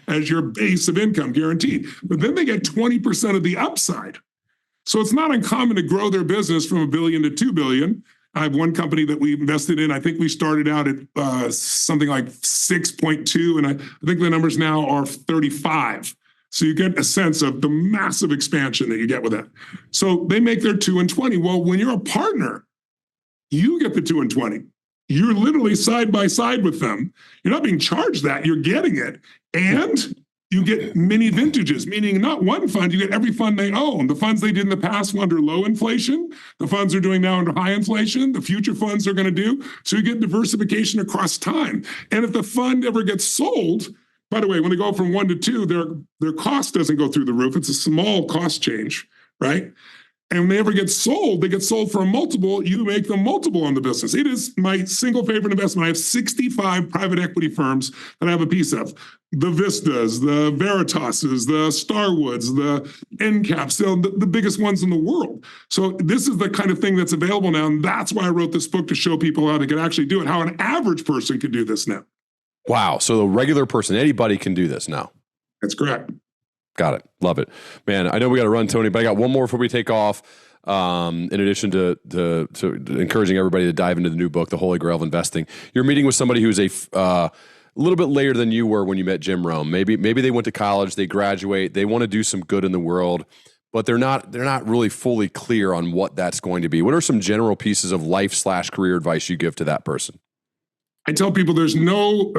as your base of income, guaranteed? But then they get 20% of the upside. So it's not uncommon to grow their business from $1 billion to $2 billion. I have one company that we invested in. I think we started out at something like 6.2, and I think the numbers now are 35. So you get a sense of the massive expansion that you get with that. So they make their 2 and 20. Well, when you're a partner, you get the 2 and 20. You're literally side by side with them. You're not being charged that, you're getting it. And you get many vintages, meaning not one fund, you get every fund they own. The funds they did in the past were under low inflation. The funds they're doing now under high inflation. The future funds they're going to do. So you get diversification across time. And if the fund ever gets sold, by the way, when they go from 1 to 2, their cost doesn't go through the roof. It's a small cost change, right? And when they ever get sold, they get sold for a multiple. You make them multiple on the business. It is my single favorite investment. I have 65 private equity firms that I have a piece of. The Vistas, the Veritases, the Starwoods, the NCAPs, the biggest ones in the world. So this is the kind of thing that's available now. And that's why I wrote this book, to show people how they can actually do it, how an average person could do this now. Wow. So the regular person, anybody can do this now. That's correct. Got it. Love it. Man, I know we got to run, Tony, but I got one more before we take off. In addition to encouraging everybody to dive into the new book, The Holy Grail of Investing. You're meeting with somebody who's a little bit later than you were when you met Jim Rohn. Maybe they went to college, they graduate, they want to do some good in the world, but they're not really fully clear on what that's going to be. What are some general pieces of life/career advice you give to that person? I tell people there's no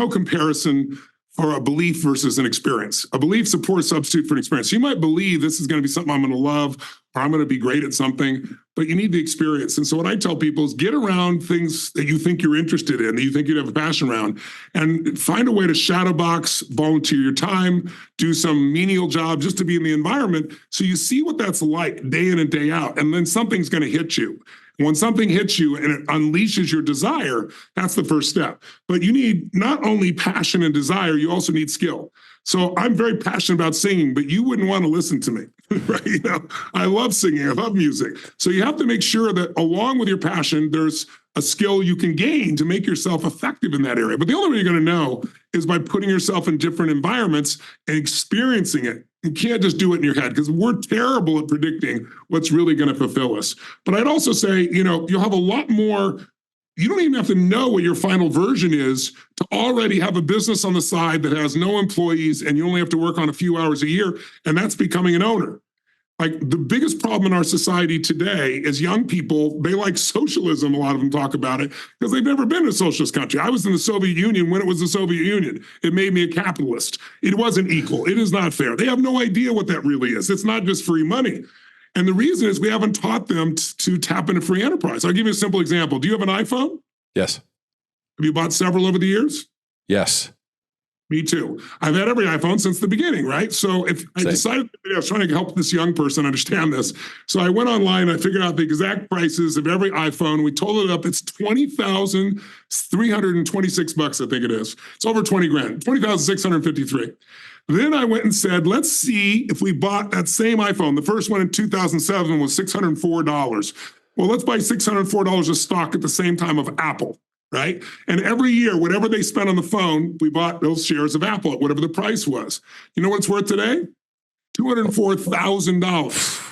comparison for a belief versus an experience. A belief's a poor substitute for an experience. You might believe this is going to be something I'm going to love, or I'm going to be great at something, but you need the experience. And so what I tell people is get around things that you think you're interested in, that you think you'd have a passion around, and find a way to shadow box, volunteer your time, do some menial job just to be in the environment, so you see what that's like day in and day out, and then something's going to hit you. When something hits you and it unleashes your desire, that's the first step. But you need not only passion and desire, you also need skill. So I'm very passionate about singing, but you wouldn't want to listen to me, right? I love singing. I love music. So you have to make sure that along with your passion, there's a skill you can gain to make yourself effective in that area. But the only way you're going to know is by putting yourself in different environments and experiencing it. You can't just do it in your head, because we're terrible at predicting what's really going to fulfill us. But I'd also say, you'll have a lot more. You don't even have to know what your final version is to already have a business on the side that has no employees, and you only have to work on a few hours a year, and that's becoming an owner. Like, the biggest problem in our society today is young people, they like socialism. A lot of them talk about it because they've never been in a socialist country. I was in the Soviet Union when it was the Soviet Union. It made me a capitalist. It wasn't equal. It is not fair. They have no idea what that really is. It's not just free money. And the reason is we haven't taught them to tap into free enterprise. I'll give you a simple example. Do you have an iPhone? Yes. Have you bought several over the years? Yes. Me too. I've had every iPhone since the beginning, right? So if I decided, I was trying to help this young person understand this. So I went online, I figured out the exact prices of every iPhone. We totaled it up. It's $20,326, I think it is. It's over 20 grand, 20,653. Then I went and said, let's see if we bought that same iPhone. The first one in 2007 was $604. Well, let's buy $604 of stock at the same time of Apple. Right? And every year, whatever they spent on the phone, we bought those shares of Apple at whatever the price was. You know what it's worth today? $204,000. So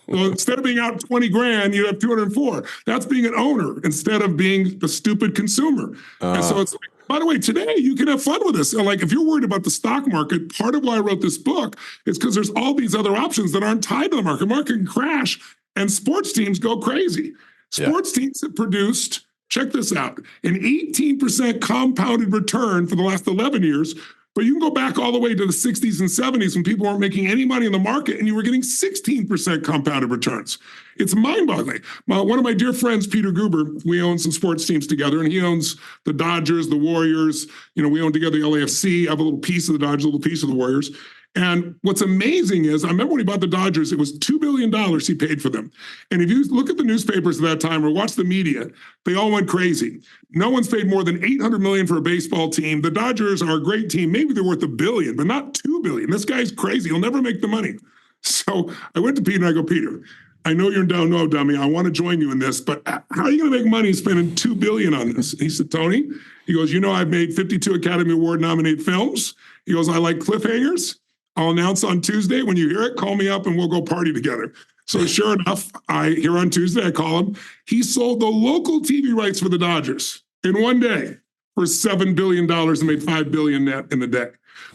instead of being out 20 grand, you have 204. That's being an owner instead of being a stupid consumer. And so it's, by the way, today you can have fun with this. Like, if you're worried about the stock market, part of why I wrote this book is because there's all these other options that aren't tied to the market. Market can crash and sports teams go crazy. Sports teams have produced, check this out, an 18% compounded return for the last 11 years. But you can go back all the way to the 60s and 70s when people weren't making any money in the market and you were getting 16% compounded returns. It's mind-boggling. One of my dear friends, Peter Guber, we own some sports teams together, and he owns the Dodgers, the Warriors. We own together the LAFC. I have a little piece of the Dodgers, a little piece of the Warriors. And what's amazing is, I remember when he bought the Dodgers, it was $2 billion he paid for them. And if you look at the newspapers at that time or watch the media, they all went crazy. No one's paid more than $800 million for a baseball team. The Dodgers are a great team. Maybe they're worth $1 billion, but not $2 billion. This guy's crazy. He'll never make the money. So I went to Peter and I go, Peter, I know you're down low, dummy. I want to join you in this, but how are you going to make money spending $2 billion on this? And he said, Tony, he goes, I've made 52 Academy Award nominated films. He goes, I like cliffhangers. I'll announce on Tuesday. When you hear it, call me up and we'll go party together. So sure enough, here on Tuesday, I call him. He sold the local TV rights for the Dodgers in one day for $7 billion and made $5 billion net in the day.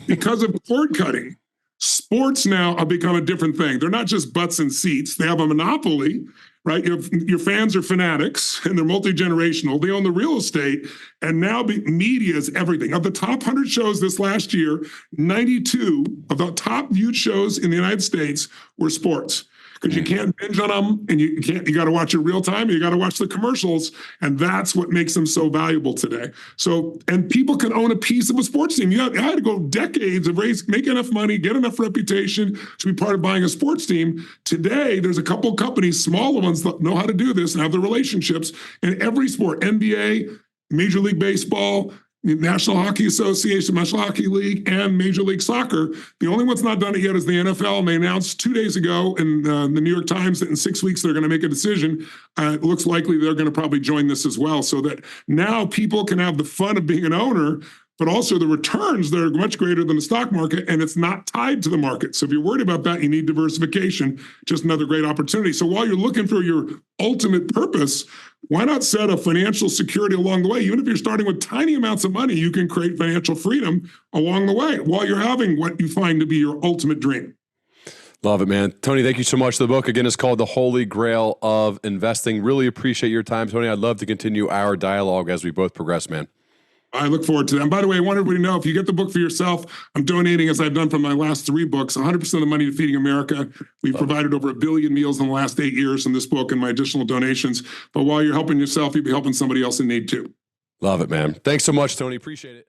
Because of cord cutting, sports now have become a different thing. They're not just butts and seats. They have a monopoly, right? Your fans are fanatics and they're multi-generational. They own the real estate, and now media is everything. Of the top 100 shows this last year, 92 of the top viewed shows in the United States were sports. Because you can't binge on them, and you got to watch it real time, and you got to watch the commercials, and that's what makes them so valuable today. So, and people can own a piece of a sports team. I had to go decades of make enough money, get enough reputation to be part of buying a sports team. Today, there's a couple of companies, smaller ones, that know how to do this and have the relationships in every sport: NBA, Major League Baseball, National Hockey Association, National Hockey League, and Major League Soccer. The only one's not done it yet is the NFL, and they announced 2 days ago in the New York Times that in 6 weeks they're going to make a decision. It looks likely they're going to probably join this as well, so that now people can have the fun of being an owner, but also the returns that are much greater than the stock market, and it's not tied to the market. So if you're worried about that, you need diversification. Just another great opportunity. So while you're looking for your ultimate purpose, why not set a financial security along the way? Even if you're starting with tiny amounts of money, you can create financial freedom along the way while you're having what you find to be your ultimate dream. Love it, man. Tony, thank you so much. The book, again, is called The Holy Grail of Investing. Really appreciate your time, Tony. I'd love to continue our dialogue as we both progress, man. I look forward to that. And by the way, I want everybody to know, if you get the book for yourself, I'm donating, as I've done for my last 3 books, 100% of the money to Feeding America. We've provided over 1 billion meals in the last 8 years in this book and my additional donations. But while you're helping yourself, you'll be helping somebody else in need too. Love it, man. Thanks so much, Tony. Appreciate it.